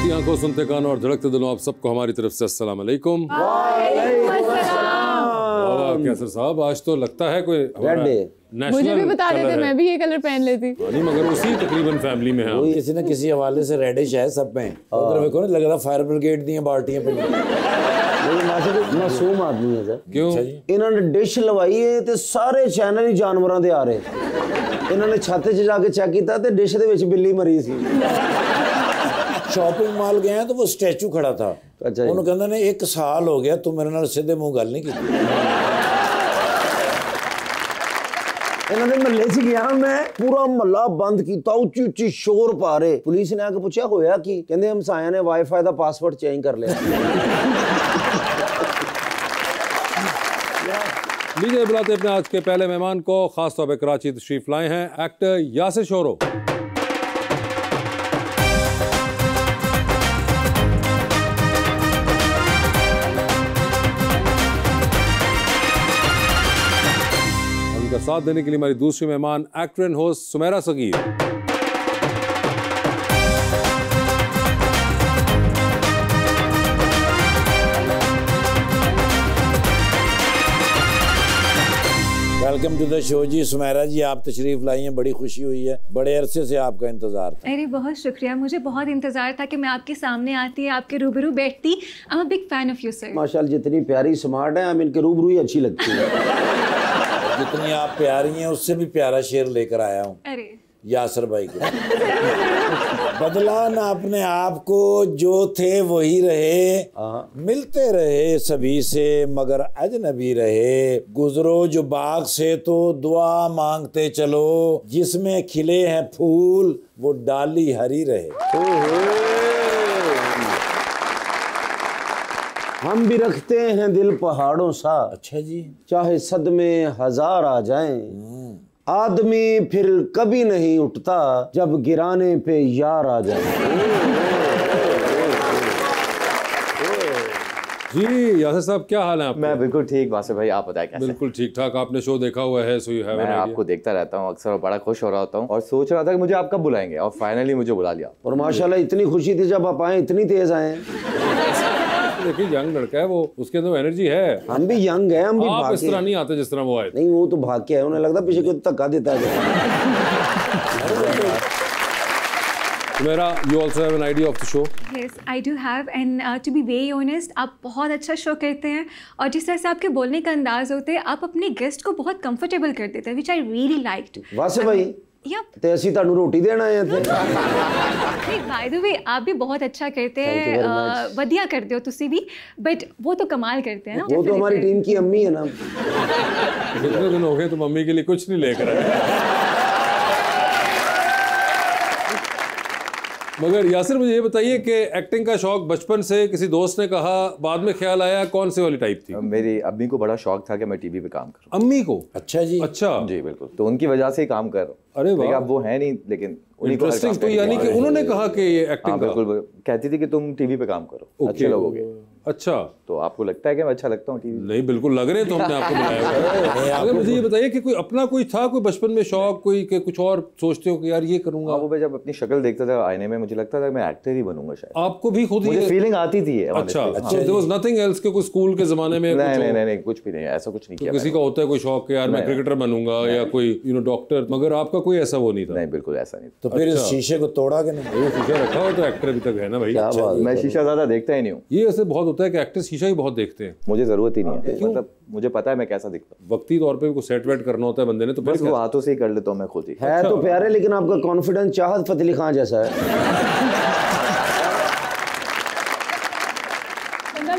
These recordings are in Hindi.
देखती आंखों, सुनते कानों और धड़कते दिलों, आप सबको हमारी तरफ से अस्सलाम वालेकुम। कैसर साहब, आज तो लगता है कोई मुझे भी बता देते, मैं भी ये कलर पहन लेती। नहीं, मगर उसी तकरीबन फैमिली में है। किसी न किसी हवाले से रेडिश है सब में। उधर देखो ना, लग रहा फायर ब्रिगेड दी बाल्टियां पे। मासूम आदमी है सर। क्यों? इन्होंने डिश लवाई है ते सारे चैनल ही जानवरों दे आ रहे। इन्होंने छत च जाके चेक किया ते डिश दे विच बिल्ली मरी सी। शॉपिंग मॉल गए हैं तो वो स्टैचू खड़ा था। अच्छा, उन्होंने कहंदा ने 1 साल हो गया तू मेरे नाल सीधे मुंह गल नहीं की। इन्होंने महल्ले च गया, मैं पूरा महल्ला बंद किया, उच्ची उच्ची शोर पा रहे। पुलिस ने आके पूछा होया की, कहंदे हमसाया ने वाईफाई दा पासवर्ड चेंज कर लिया। लीजिए बुलाते अपने आज के पहले मेहमान को, खास तौर पर कराची तशरीफ लाए हैं एक्टर यासिर शोरो। उनका साथ देने के लिए हमारी दूसरी मेहमान actor and host Sumera Sagheer. Welcome to the show जी। सुमेरा जी, आप तशरीफ लाई हैं, बड़ी खुशी हुई है। बड़े अरसे से आपका इंतजार था। अरे बहुत शुक्रिया, मुझे बहुत इंतजार था कि मैं आपके सामने आती, आपके रूबरू बैठती। आई am a big fan of you sir. माशाल्लाह, जितनी प्यारी स्मार्ट है, हम इनके रूबरू ही अच्छी लगती है। जितनी आप प्यारी हैं, उससे भी प्यारा शेर लेकर आया हूँ। अरे यासर भाई को बदला ना अपने आप को, जो थे वही रहे, मिलते रहे सभी से मगर अजनबी रहे। गुजरो जो बाग से तो दुआ मांगते चलो, जिसमें खिले हैं फूल वो डाली हरी रहे। हम भी रखते हैं दिल पहाड़ों सा। अच्छा जी। चाहे सदमे 1000 आ जाएं, आदमी फिर कभी नहीं उठता जब गिराने पे यार आ जाए। जी यासिर साहब, क्या हाल है आपका? मैं बिल्कुल ठीक। वासिफ भाई, आप बताएं कैसे? बिल्कुल ठीक ठाक। आपने शो देखा हुआ है, so you have an idea. मैं आपको देखता रहता हूँ अक्सर और बड़ा खुश हो रहा होता हूँ और सोच रहा था कि मुझे आप कब बुलाएंगे, और फाइनली मुझे बुला लिया। और माशाल्लाह इतनी खुशी थी जब आप आए, इतनी तेज आए। देखिए, यंग लड़का है वो, उसके अंदर एनर्जी है। हम भी यंग है, हम भी आप इस तरह नहीं आते जिस तरह वो आए। नहीं, वो तो भाग के है, उन्हें लगता पीछे कोई धक्का देता है। मेरा you also have an idea of the show? Yes, I do have, and to be very honest, आप बहुत अच्छा शो करते हैं और जिस तरह से आपके बोलने का अंदाज होते हैं, आप अपने गेस्ट को बहुत कंफर्टेबल कर देते हैं, which I really liked. वासे भाई, ते असी तानू रोटी देना आए थे। नहीं, by the way, आप भी बहुत अच्छा करते हैं, वधिया करते हो तुसी भी, बट वो तो कमाल करते हैं ना। वो तो हमारी टीम की अम्मी है ना। कितने दिन हो गए तो मम्मी के लिए कुछ नहीं लेकर आए। मगर यासिर, मुझे ये बताइए कि एक्टिंग का शौक बचपन से, किसी दोस्त ने कहा, बाद में ख्याल आया, कौन से वाली टाइप थी? मेरी अम्मी को बड़ा शौक था कि मैं टीवी पे काम करूं। अम्मी को? अच्छा जी। अच्छा जी बिल्कुल, तो उनकी वजह से ही काम कर रहा हूं। अरे वाह, अब वो है नहीं, लेकिन इंटरेस्टिंग। तो यानी कि उन्होंने कहा कि ये एक्टिंग का? बिल्कुल, कहती थी कि तुम टीवी पे काम करो, अच्छे लोगोगे। अच्छा, तो आपको लगता है कि मैं अच्छा लगता हूँ टीवी? नहीं, बिल्कुल लग रहे तो हमने आपको बुलाया। अगर मुझे ये बताइए कि कोई अपना कोई था, कोई बचपन में शौक, कोई कि कुछ और सोचते हो कि यार ये करूंगा? वो मैं जब अपनी शक्ल देखता था आईने में, मुझे लगता था मैं एक्टर ही बनूंगा शायद। आपको भी खुद मुझे फीलिंग आती थी? अच्छा, देयर वाज नथिंग एल्स के कोई स्कूल के जमाने में? नहीं, कुछ भी नहीं, ऐसा कुछ नहीं किया। किसी का होता है कोई शौक कि यार मैं क्रिकेटर बनूंगा या कोई डॉक्टर, मगर आपका कोई ऐसा वो नहीं था? नहीं, बिल्कुल ऐसा नहीं। तो फिर इस शीशे को तोड़ा कि नहीं? शीशा रखा हो तो एक्टर अभी तक है ना भाई। मैं शीशा ज्यादा देखता ही नहीं हूँ। ये ऐसे बहुत होता है कि एक्टर शीशा ही बहुत देखते हैं। मुझे जरूरत ही नहीं है, मतलब मुझे पता है मैं कैसा दिखता हूँ। वक्ती तौर पे भी सेट वेट करना होता है बंदे ने, तो बस वो हाथों से ही कर लेता हूँ मैं खुद ही। है तो प्यारे, लेकिन आपका कॉन्फिडेंस चाहत फतेह अली खान जैसा है।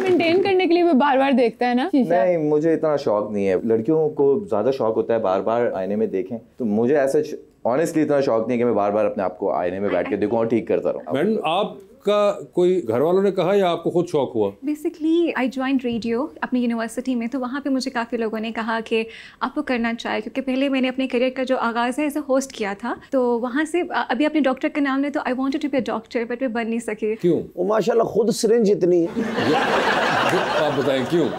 मेंटेन करने के लिए वो बार-बार देखता है ना शीशा। नहीं, मुझे इतना शौक नहीं है। लड़कियों को ज्यादा शौक होता है बार-बार आईने में देखें, तो मुझे ऐसा ऑनेस्टली इतना शौक नहीं है कि मैं बार-बार अपने आप को आईने में बैठ के देखूं और ठीक करता रहूं। मैडम, आप का कोई घर वालों ने कहा या आपको खुद शौक हुआ? बेसिकली आई ज्वाइन रेडियो अपनी यूनिवर्सिटी में, तो वहाँ पे मुझे काफ़ी लोगों ने कहा कि आपको करना चाहिए, क्योंकि पहले मैंने अपने करियर का जो आगाज़ है एज अ होस्ट किया था, तो वहाँ से अभी अपने डॉक्टर का नाम ले तो I wanted to be a doctor, but मैं बन नहीं सकी। क्यों? वो माशाल्लाह खुद सिरिंज इतनी है। आप बताएं क्यों?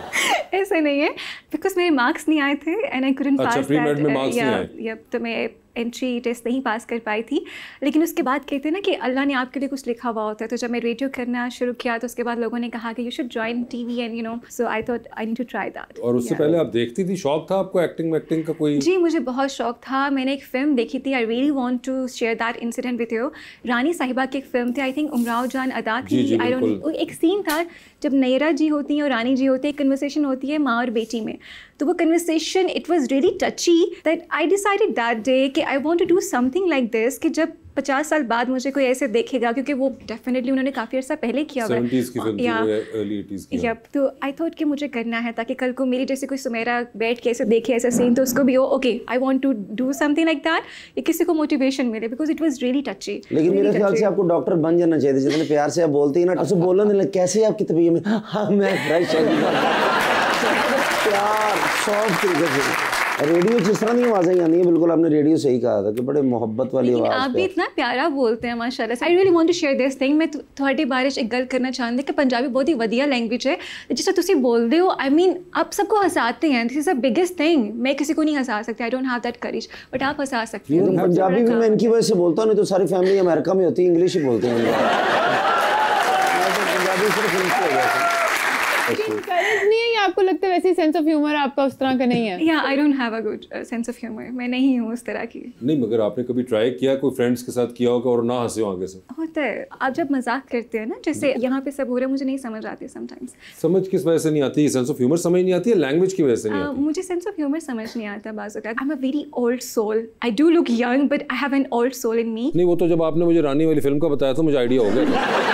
ऐसे नहीं है, बिकॉज मेरे मार्क्स नहीं आए थे and I couldn't pass that. Pre-made में मार्क्स नहीं आए? तो मैं एंट्री टेस्ट नहीं पास कर पाई थी, लेकिन उसके बाद कहते हैं ना कि अल्लाह ने आपके लिए कुछ लिखा हुआ होता है। तो जब मैं रेडियो करना शुरू किया तो उसके बाद लोगों ने कहा कि you should join TV and you know, so I thought I need to try that. और उससे पहले आप देखती थी, शौक था आपको एक्टिंग का कोई? जी, मुझे बहुत शौक था। मैंने एक फ़िल्म देखी थी, I really want to share that incident with you. Rani Sahiba की एक फ़िल्म थी, आई थिंक उमराव जान अदा थी, आई डोंट, एक सीन था जब नैरा जी होती हैं और रानी जी होती है, एक कन्वर्सेशन होती है माँ और बेटी में। तो वो conversation it was really touchy that I decided that day कि I want to do something like this, कि जब 50 साल बाद मुझे कोई ऐसे देखेगा, क्योंकि वो डेफिनेटली उन्होंने काफ़ी अर्सा पहले किया हुआ है, 70s की फिल्म थी, अर्ली 80s की। यप, तो आई थॉट कि मुझे करना है ताकि कल को मेरी जैसे कोई सुमेरा बैठ के ऐसे देखे ऐसा सीन तो उसको भी हो okay I want to do something like that, या किसी को मोटिवेशन मिले, because it was really touchy. लेकिन मेरे ख्याल से आपको डॉक्टर बन जाना चाहिए, जितने प्यार से आप बोलती है ना, आपसे बोलना नहीं, कैसे आपकी तबीयत में, हाँ मैं फ्रेश प्यार सॉफ्ट तरीके से। रेडियो जिस तरह की आवाज़ें आनी है, बिल्कुल आपने रेडियो सही कहा था कि बड़े मोहब्बत वाली आवाज़। आप भी इतना प्यारा बोलते हैं माशाल्लाह। I really want to share this thing. मैं थोड़ी बारिश एक गल करना चाहती कि पंजाबी बहुत ही वधिया लैंग्वेज है, जिस तरह तुसी बोलते हो, आई मीन आप सबको हंसाते हैं, this is the biggest thing. मैं किसी को नहीं हंसा सकती, I don't have that courage, but आप हंसा सकते हो। पंजाबी भी मैं इनकी वजह से बोलता हूँ, नहीं तो सारी फैमिली अमेरिका में होती है, इंग्लिश ही बोलते हैं। पंजाबी सिर्फ इनकी वजह से। करेज नहीं है, या आपको लगता है वैसे सेंस ऑफ ह्यूमर आपका उस तरह का नहीं है? या I don't have a good sense of humour, मैं नहीं हूँ उस तरह की। नहीं, मगर आपने कभी ट्राई किया, कोई फ्रेंड्स के साथ किया होगा और ना हंसे हो आगे से? होता है, आप जब मजाक करते हैं ना, जैसे यहाँ पे सब हो रहा है, मुझे नहीं समझ आती समटाइम्स। समझ किस वजह से नहीं आती? सेंस ऑफ ह्यूमर समझ नहीं आती है, लैंग्वेज की वजह से नहीं आती? मुझे सेंस ऑफ ह्यूमर समझ नहीं आता बाज़ औक़ात। I am a very old soul, I do look young but I have an old soul in me. नहीं, वो तो जब आपने मुझे रानी वाली फिल्म का बताया तो मुझे आइडिया हो गया।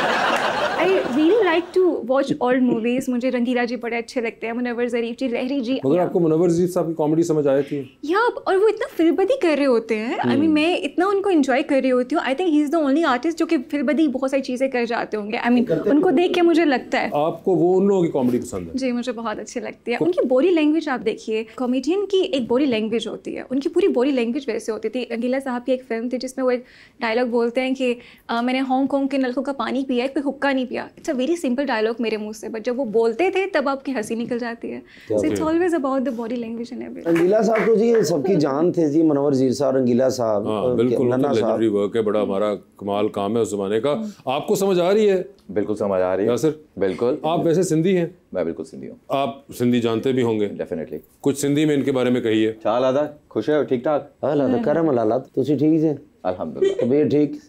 I really like to watch old movies. मुझे रंगीला जी बड़े अच्छे लगते हैं, मुनव्वर ज़रीफ जी, लहरी जी। मगर आपको मुनव्वर ज़रीफ साहब की कॉमेडी समझ आई थी? या, और वो इतना फिल्बदी कर रहे होते हैं, आई मीन मैं इतना उनको एंजॉय कर रही होती हूँ। I think he is the only artist जो कि फिल्बदी बहुत सारी चीज़ें कर जाते होंगे। आई मीन उनको देख के मुझे लगता है। आपको वो उन लोगों की कॉमेडी पसंद है? जी, मुझे बहुत अच्छी लगती है। उनकी बॉडी लैंग्वेज आप देखिए, कॉमेडियन की एक बॉडी लैंग्वेज होती है, उनकी पूरी बॉडी लैंग्वेज वैसे होती थी। रंगीला साहब की एक फिल्म थी जिसमें वो एक डायलॉग बोलते हैं कि मैंने हांगकॉन्ग के नलकों का पानी पिया है, कोई हुक्का नहीं पिया। It's a very simple dialogue मेरे मुंह से, बट जब वो बोलते थे तब आपकी हंसी निकल जाती है। So it's always about the body language and everything. Rangeela साहब तो जी सबकी जान थे जी, मुनव्वर ज़रीफ साहब, रंगीला साहब। हाँ, बिल्कुल, लेजेंडरी वर्क है, बड़ा हमारा कमाल काम है उस जमाने का। आपको समझ आ रही है? बिल्कुल समझ आ रही है यासिर, बिल्कुल। आप वैसे सिंधी हैं? मैं बिल्कुल सिंधी हूँ। आप सिंधी जानते भी होंगे? डेफिनेटली। कुछ सिंधी में इनके बारे में कहिए। चाल आदा खुश है, ठीक ठाक? अल्लाह करम अल्लाह, तुसी ठीक है? अल्हम्दुलिल्लाह, तबीयत ठीक?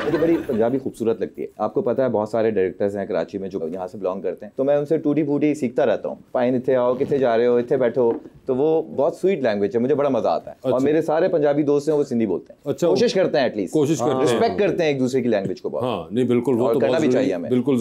मुझे बड़ी पंजाबी खूबसूरत लगती है। आपको पता है बहुत सारे डायरेक्टर्स हैं कराची में जो यहाँ से बिलोंग करते हैं, तो मैं उनसे टूटी फूटी सीखता रहता हूँ। पाइन इतने आओ, कितने जा रहे हो, इतने बैठो, तो वो बहुत स्वीट लैंग्वेज है, मुझे बड़ा मजा आता है। अच्छा। और मेरे सारे पंजाबी दोस्त हैं वो सिंधी बोलते हैं। अच्छा, कोशिश करते हैं एटलीस्ट, कोशिश करते हैं, रिस्पेक्ट करते हैं एक दूसरे की लैंग्वेज को बहुत। हाँ, नहीं बिल्कुल, वो और तो करना बहुत भी चाहिए जरूरी- हमें। बिल्कुल